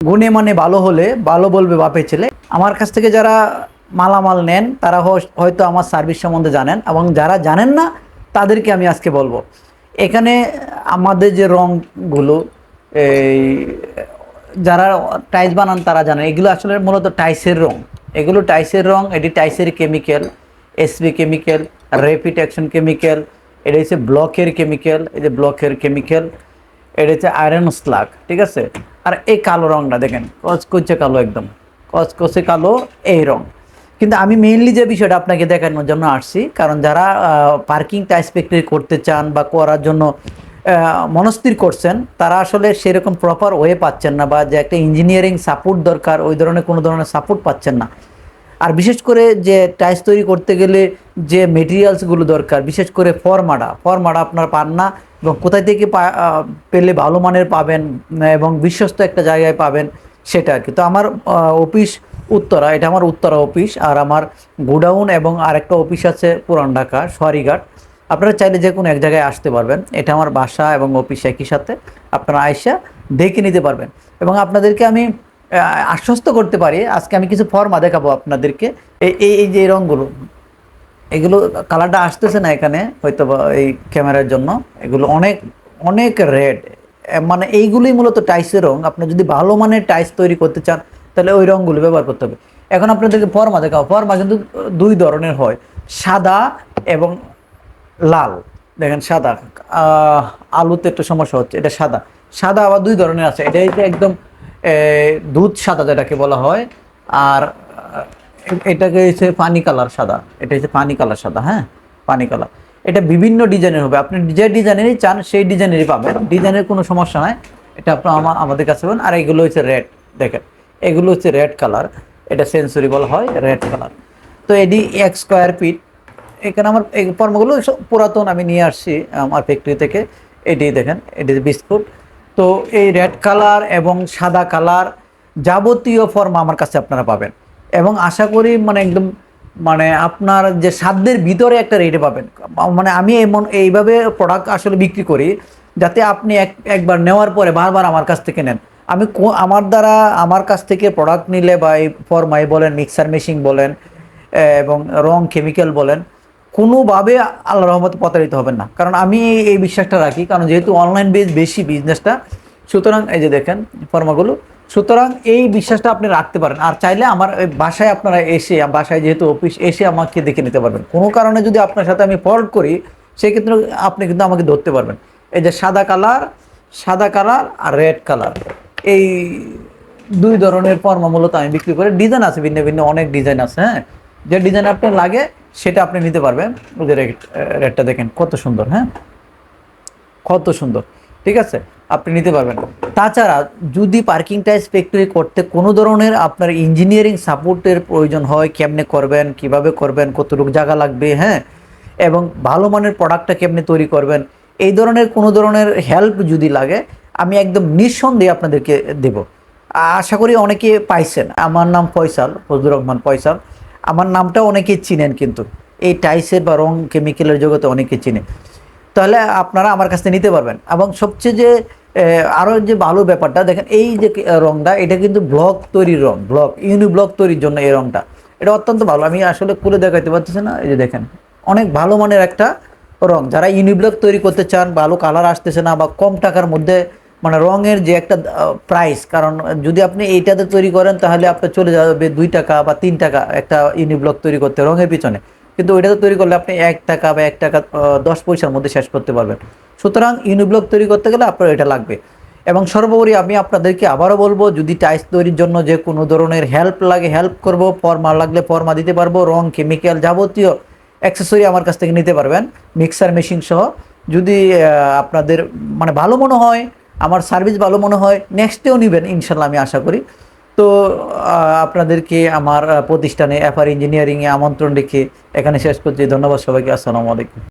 গুণে মানে ভালো হলে ভালো বলবে বাপের ছেলে। আমার কাছ থেকে যারা মালামাল নেন তারা হয়তো আমার সার্ভিস সম্বন্ধে জানেন, এবং যারা জানেন না তাদেরকে আমি আজকে বলবো। এখানে আমাদের যে রঙগুলো, এই যারা টাইলস বানান তারা জানেন এগুলো আসলে মূলত টাইসের রং। এগুলো টাইসের রং, এটি টাইসের chemical, SP chemical, rapid action chemical, এটা হচ্ছে ব্লকের কেমিক্যাল, এই যে ব্লকের কেমিক্যাল, এটা হচ্ছে আয়রন স্লাগ, ঠিক আছে। আর এই কালো রংটা দেখেন, কচকচে কালো, একদম কচকচে কালো এই রং। কিন্তু আমি মেইনলি যে বিষয়টা আপনাকে দেখানোর জন্য আসছি, কারণ যারা পার্কিং টাইলস ফ্যাক্টরি করতে চান বা করার জন্য মনস্থির করছেন, তারা আসলে সেরকম প্রপার ওয়ে পাচ্ছেন না, বা যে একটা ইঞ্জিনিয়ারিং সাপোর্ট দরকার ওই ধরনের কোনো ধরনের সাপোর্ট পাচ্ছেন না। আর বিশেষ করে যে টাইলস তৈরি করতে গেলে যে মেটেরিয়ালসগুলো দরকার, বিশেষ করে ফরমাডা আপনারা পান না, এবং কোথায় থেকে পেলে ভালো মানের পাবেন এবং বিশ্বস্ত একটা জায়গায় পাবেন সেটা আর কি। তো আমার অফিস উত্তরা, এটা আমার উত্তরা অফিস, আর আমার গোডাউন এবং আরেকটা অফিস আছে পুরান ঢাকা সরিঘাট। আপনারা চাইলে যে কোনো এক জায়গায় আসতে পারবেন, এটা আমার বাসা এবং অফিস একই সাথে, আপনারা আয়সা দেখে নিতে পারবেন। এবং আপনাদেরকে আমি আশ্বস্ত করতে পারি, আজকে আমি কিছু ফর্মা দেখাবো আপনাদেরকে। এই যে রঙগুলো, এগুলো কালারটা আসতেছে না এখানে হয়তো বা এই ক্যামেরার জন্য, এগুলো অনেক অনেক রেড, মানে এইগুলোই মূলত টাইসের রং। আপনি যদি ভালো মানের টাইস তৈরি করতে চান তাহলে ওই রঙগুলো ব্যবহার করতে হবে। এখন আপনাদেরকে ফর্মা দেখাবো। ফর্মা কিন্তু দুই ধরনের হয়, সাদা এবং লাল। দেখেন সাদা, আলুতে একটু সমস্যা হচ্ছে, এটা সাদা। সাদা আবার দুই ধরনের আছে, এটা হচ্ছে একদম দুধ সাদা যেটাকে বলা হয়, আর এটাকে হচ্ছে পানি কালার সাদা, এটা হচ্ছে পানি কালার সাদা। হ্যাঁ, পানি কালার। এটা বিভিন্ন ডিজাইনের হবে, আপনি যে ডিজাইনেরই চান সেই ডিজাইনেরই পাবেন, ডিজাইনের কোনো সমস্যা নাই। এটা আপনার আমাদের কাছে পাবেন। আর এগুলো হচ্ছে রেড, দেখেন এগুলো হচ্ছে রেড কালার, এটা সেন্সরি বলা হয়, রেড কালার। তো এটি 1 স্কোয়ার ফিট। এখানে আমার এই ফর্মগুলো পুরাতন আমি নিয়ে আসছি আমার ফ্যাক্টরি থেকে। এটি দেখেন, এটি বিস্কুট। তো এই রেড কালার এবং সাদা কালার যাবতীয় ফর্ম আমার কাছে আপনারা পাবেন, এবং আশা করি মানে একদম মানে আপনার যে সাধ্যের ভিতরে একটা রেটে পাবেন। মানে আমি এইভাবে প্রোডাক্ট আসলে বিক্রি করি যাতে আপনি একবার নেওয়ার পরে বারবার আমার কাছ থেকে নেন। আমি আমার কাছ থেকে প্রোডাক্ট নিলে, বা এই ফরমাই বলেন, মিক্সার মেশিন বলেন, এবং রং কেমিক্যাল বলেন, কোনোভাবে আল্লাহর রহমতে প্রতারিত হবেন না। কারণ আমি এই বিশ্বাসটা রাখি, কারণ যেহেতু অনলাইন বেস বেশি বিজনেসটা, সুতরাং এই যে দেখেন ফর্মাগুলো, সুতরাং এই বিশ্বাসটা আপনি রাখতে পারেন। আর চাইলে আমার বাসায় আপনারা এসে, বাসায় যেহেতু অফিস, এসে আমাকে দেখে নিতে পারবেন। কোনো কারণে যদি আপনার সাথে আমি ফল্ট করি, সেক্ষেত্রে আপনি কিন্তু আমাকে ধরতে পারবেন। এই যে সাদা কালার আর রেড কালার, এই দুই ধরনের ফর্মা মূলত আমি বিক্রি করি। ডিজাইন আছে ভিন্ন ভিন্ন, অনেক ডিজাইন আছে। হ্যাঁ, যে ডিজাইন আপনার লাগে সেটা আপনি নিতে পারবেন। ওই যে রেডটা দেখেন কত সুন্দর, হ্যাঁ কত সুন্দর, ঠিক আছে, আপনি নিতে পারবেন। তাছাড়া যদি পার্কিং টাইলস ফ্যাক্টরি করতে কোনো ধরনের আপনার ইঞ্জিনিয়ারিং সাপোর্টের প্রয়োজন হয়, কেমনে করবেন, কিভাবে করবেন, কতটুকু জায়গা লাগবে, হ্যাঁ, এবং ভালো মানের প্রোডাক্টটা কেমনে তৈরি করবেন, এই ধরনের কোনো ধরনের হেল্প যদি লাগে, আমি একদম নিঃসন্দেহে আপনাদেরকে দেব। আশা করি অনেকে পাইছেন। আমার নাম ফজলুর রহমান ফয়সাল। আমার নামটা অনেকে চিনেন, কিন্তু এই টাইসের বা রং কেমিক্যালের জগতে অনেকে চিনে। তাহলে আপনারা আমার কাছ থেকে নিতে পারবেন। এবং সবচেয়ে যে আরও যে ভালো ব্যাপারটা দেখেন, এই যে রংটা, এটা কিন্তু ব্লক তৈরির রং, ইউনিব্লক তৈরির জন্য এই রংটা, এটা অত্যন্ত ভালো। আমি আসলে খুলে দেখাইতে পারতেছি না, এই যে দেখেন অনেক ভালো মানের একটা রং। যারা ইউনিব্লক তৈরি করতে চান, ভালো কালার আসতেছে না, বা কম টাকার মধ্যে, মানে রঙের যে একটা প্রাইস, কারণ যদি আপনি এইটাতে তৈরি করেন তাহলে আপনার চলে যাবে 2 টাকা বা 3 টাকা একটা ইউনিব্লক তৈরি করতে রঙের পিছনে, কিন্তু ওইটাতে তৈরি করলে আপনি 1 টাকা বা 1 টাকা 10 পয়সার মধ্যে শেষ করতে পারবেন। সুতরাং ইউনিব্লক তৈরি করতে গেলে আপনার এটা লাগবে। এবং সর্বোপরি আমি আপনাদেরকে আবারও বলবো, যদি টাইলস তৈরির জন্য যে কোনো ধরনের হেল্প লাগে, হেল্প করব, ফর্মা লাগলে ফর্মা দিতে পারবো, রং কেমিক্যাল যাবতীয় অ্যাক্সেসরি আমার কাছ থেকে নিতে পারবেন, মিক্সার মেশিন সহ। যদি আপনাদের মানে ভালো মনে হয়, আমার সার্ভিস ভালো মনে হয়, নেক্সটেও নেবেন ইনশাল্লাহ, আমি আশা করি। তো আপনাদেরকে আমার প্রতিষ্ঠানে এফআর ইঞ্জিনিয়ারিংয়ে আমন্ত্রণ রেখে এখানে শেষ করছি। ধন্যবাদ সবাইকে। আসসালামু আলাইকুম।